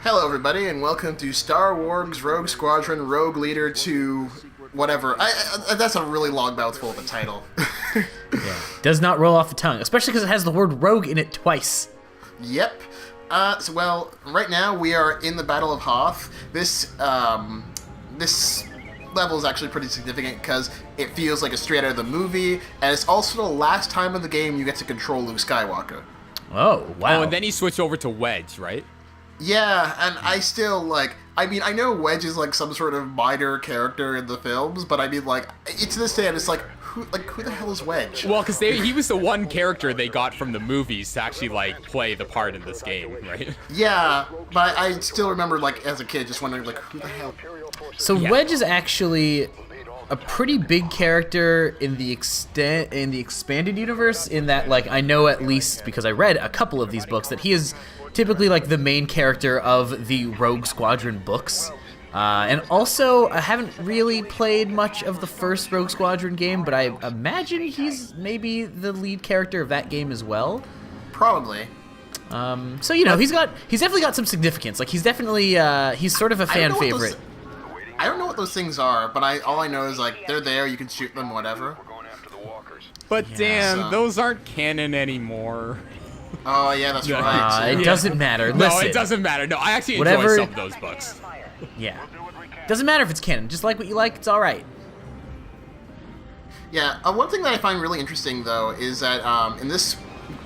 Hello, everybody, and welcome to Star Wars Rogue Squadron Rogue Leader to whatever. That's a really long mouthful of a title. Yeah, does not roll off the tongue, especially because it has the word rogue in it twice. Yep. Well, right now we are in the Battle of Hoth. This level is actually pretty significant because it feels like a straight out of the movie, and it's also the last time in the game you get to control Luke Skywalker. Oh, wow. Oh, and then he switched over to Wedge, right? Yeah, and I still, I know Wedge is, some sort of minor character in the films, but it's to this day, and it's who the hell is Wedge? Well, because he was the one character they got from the movies to actually, play the part in this game, right? Yeah, but I still remember, as a kid, just wondering, who the hell? So Yeah. Wedge is actually a pretty big character in the expanded universe, in that, I know at least, because I read a couple of these books, that he is typically the main character of the Rogue Squadron books. And also, I haven't really played much of the first Rogue Squadron game, but I imagine he's maybe the lead character of that game as well. Probably. So he's definitely got some significance. He's definitely he's sort of a fan favorite. I don't know what those things are, but all I know is they're there. You can shoot them, whatever. But Yeah, damn, those aren't canon anymore. Oh yeah, that's right. It doesn't matter. No, Listen, it doesn't matter. No, I actually Whatever- enjoy some of those books. Yeah, doesn't matter if it's canon. Just like what you like, it's all right. Yeah, one thing that I find really interesting though is that in this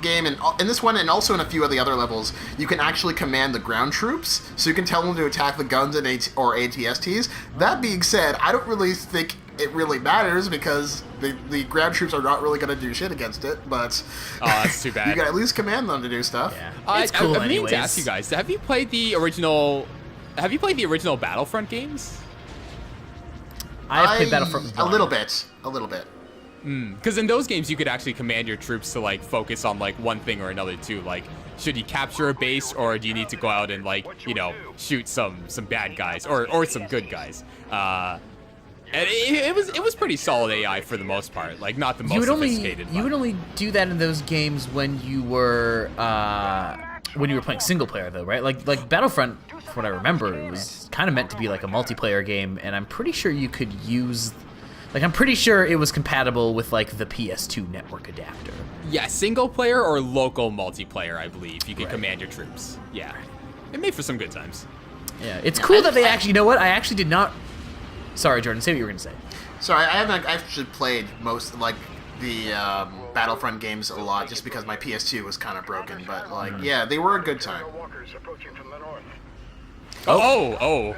game and in this one and also in a few of the other levels, you can actually command the ground troops, so you can tell them to attack the guns and or ATSTs. That being said, I don't really think it really matters because the ground troops are not really going to do shit against it. But Oh, that's too bad. you can at least command them to do stuff. Yeah, it's cool I mean anyways. to ask you guys, have you played the original Battlefront games? I have played Battlefront a 1. little bit. Because in those games, you could actually command your troops to focus on one thing or another too. Should you capture a base, or do you need to go out and shoot some bad guys or some good guys? And it was pretty solid AI for the most part. Not the most sophisticated. You would only do that in those games when you were playing single player, though, right? Like Battlefront, from what I remember, it was kind of meant to be a multiplayer game, and I'm pretty sure you could use. I'm pretty sure it was compatible with, the PS2 network adapter. Yeah, single player or local multiplayer, I believe. You can command your troops. Yeah. It made for some good times. Yeah, it's cool that they actually, you know what? I actually did not... Sorry, Jordan, say what you were going to say. Sorry, I haven't actually played most, the Battlefront games a lot just because my PS2 was kind of broken. But, yeah, they were a good time. Oh.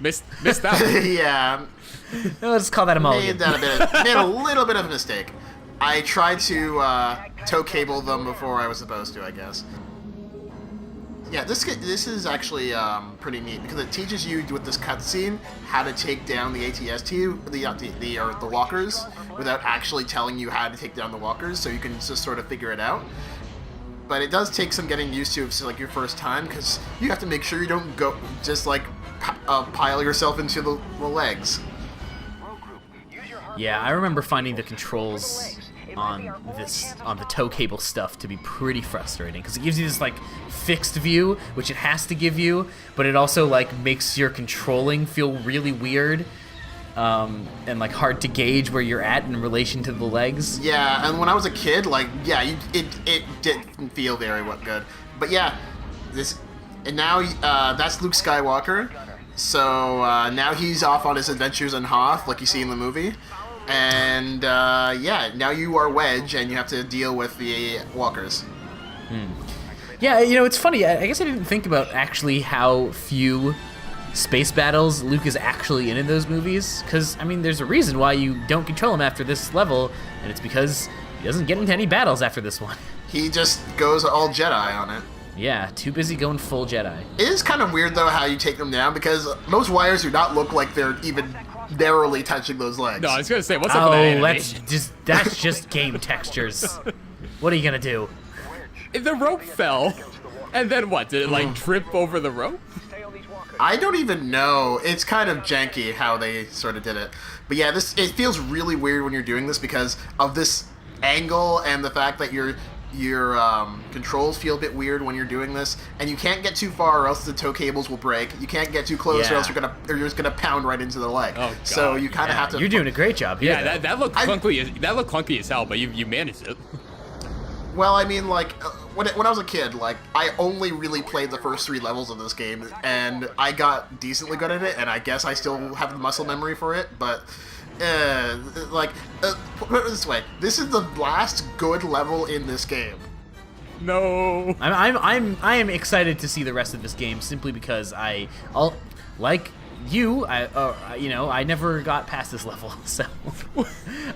Missed that one. Yeah. Let's call that a mulligan. Made a little bit of a mistake. I tried to tow cable them before I was supposed to, I guess. Yeah, this is actually pretty neat because it teaches you with this cutscene how to take down the ATST, the walkers, without actually telling you how to take down the walkers, so you can just sort of figure it out. But it does take some getting used to if it's your first time, because you have to make sure you don't go just pile yourself into the legs. Yeah, I remember finding the controls on the tow cable stuff to be pretty frustrating, because it gives you this fixed view, which it has to give you, but it also makes your controlling feel really weird, and hard to gauge where you're at in relation to the legs. Yeah, and when I was a kid, it didn't feel very good. But yeah, now that's Luke Skywalker. So now he's off on his adventures in Hoth, like you see in the movie. And yeah, now you are Wedge, and you have to deal with the walkers. Yeah, it's funny. I guess I didn't think about actually how few space battles Luke is actually in those movies. Because, there's a reason why you don't control him after this level, and it's because he doesn't get into any battles after this one. He just goes all Jedi on it. Yeah, too busy going full Jedi. It is kind of weird, though, how you take them down, because most wires do not look like they're even narrowly touching those legs. No, I was going to say, what's up with that animation? that's just game textures. What are you going to do? The rope fell, and then what? Did it, trip over the rope? I don't even know. It's kind of janky how they sort of did it. But yeah, it feels really weird when you're doing this because of this angle and the fact that you're your controls feel a bit weird when you're doing this, and you can't get too far or else the tow cables will break. You can't get too close or else you're just gonna pound right into the leg. Oh, God. So you kind of have to. You're doing a great job. Here, Yeah, that looked clunky. That looked clunky as hell, but you managed it. Well, I mean, like, when I was a kid, like, I only really played the first 3 levels of this game, and I got decently good at it, and I guess I still have the muscle memory for it, but, put it this way, this is the last good level in this game. No. I am excited to see the rest of this game simply because I'll like you, I never got past this level, so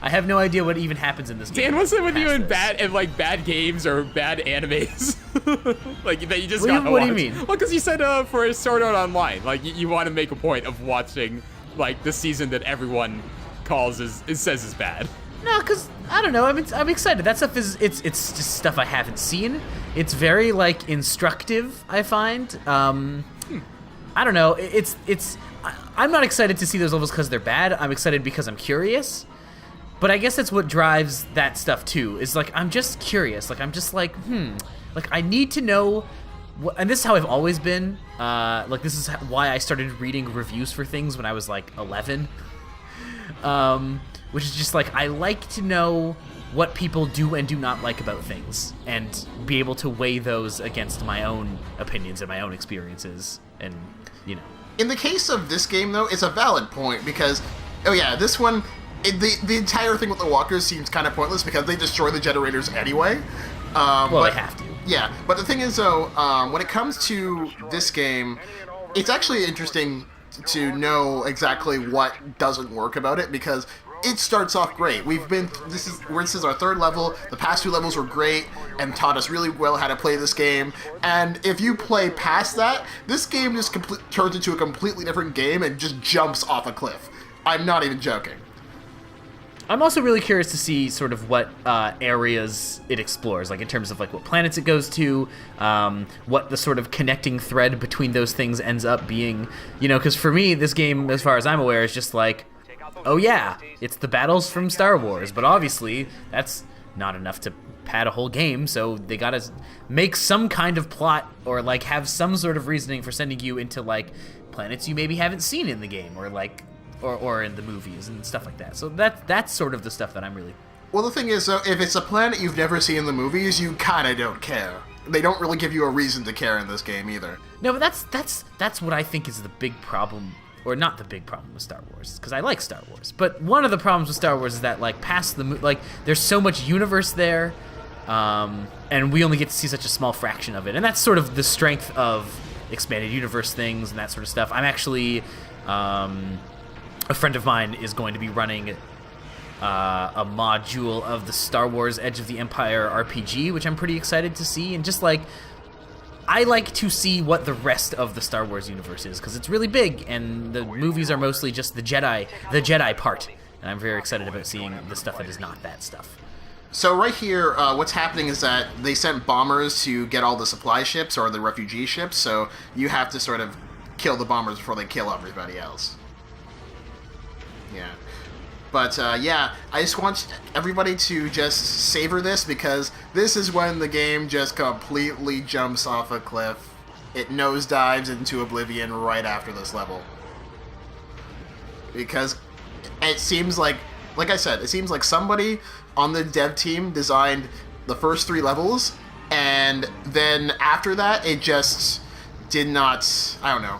I have no idea what even happens in this game. Dan, what's it with you in bad games or bad animes? Like that you just got. What do you mean? Well, because you said for Sword Art Online, like you want to make a point of watching like the season that everyone says is bad. No, because I don't know. I'm excited. That stuff it's just stuff I haven't seen. It's very like instructive, I find. I don't know. I'm not excited to see those levels because they're bad. I'm excited because I'm curious. But I guess that's what drives that stuff too. Is like I'm just curious. Like I'm just like like I need to know. And this is how I've always been. Like this is why I started reading reviews for things when I was like 11. Which is just like I like to know what people do and do not like about things, and be able to weigh those against my own opinions and my own experiences, and you know. In the case of this game, though, it's a valid point because, oh yeah, this one, the entire thing with the walkers seems kind of pointless because they destroy the generators anyway. They have to. Yeah, but the thing is, though, when it comes to this game, it's actually interesting to know exactly what doesn't work about it because it starts off great. This is our 3rd level. The past 2 levels were great and taught us really well how to play this game. And if you play past that, this game just turns into a completely different game and just jumps off a cliff. I'm not even joking. I'm also really curious to see sort of what areas it explores, like in terms of like what planets it goes to, what the sort of connecting thread between those things ends up being. You know, because for me, this game, as far as I'm aware, is just like, oh yeah, it's the battles from Star Wars, but obviously that's not enough to pad a whole game, so they gotta make some kind of plot or like have some sort of reasoning for sending you into like planets you maybe haven't seen in the game or like or in the movies and stuff like that. So that's sort of the stuff that I'm really. Well, the thing is, though, if it's a planet you've never seen in the movies, you kind of don't care. They don't really give you a reason to care in this game either. No, but that's what I think is the big problem. Or not the big problem with Star Wars, because I like Star Wars. But one of the problems with Star Wars is that, like, past the like, there's so much universe there, and we only get to see such a small fraction of it. And that's sort of the strength of expanded universe things and that sort of stuff. I'm actually, a friend of mine is going to be running a module of the Star Wars Edge of the Empire RPG, which I'm pretty excited to see. And just like, I like to see what the rest of the Star Wars universe is, because it's really big, and the movies are mostly just the Jedi part, and I'm very excited about seeing the stuff that is not that stuff. So right here, what's happening is that they sent bombers to get all the supply ships, or the refugee ships, so you have to sort of kill the bombers before they kill everybody else. Yeah. But, yeah, I just want everybody to just savor this, because this is when the game just completely jumps off a cliff. It nosedives into oblivion right after this level. Because it seems like I said, it seems like somebody on the dev team designed the first 3 levels, and then after that, it just did not, I don't know.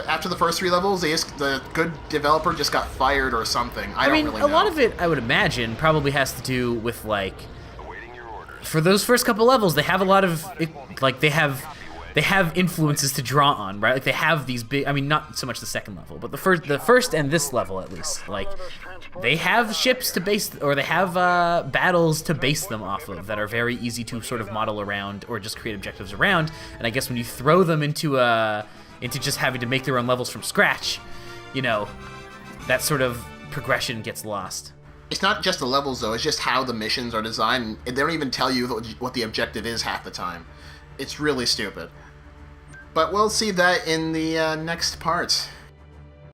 After the first 3 levels, the good developer just got fired or something. I don't really know. A lot of it, I would imagine, probably has to do with, like, for those first couple levels, they have a lot of, like, they have influences to draw on, right? Like, they have these big, I mean, not so much the second level, but the first and this level, at least, like, they have ships to base, or they have battles to base them off of that are very easy to sort of model around or just create objectives around. And I guess when you throw them into just having to make their own levels from scratch, you know, that sort of progression gets lost. It's not just the levels, though. It's just how the missions are designed. They don't even tell you what the objective is half the time. It's really stupid. But we'll see that in the next part.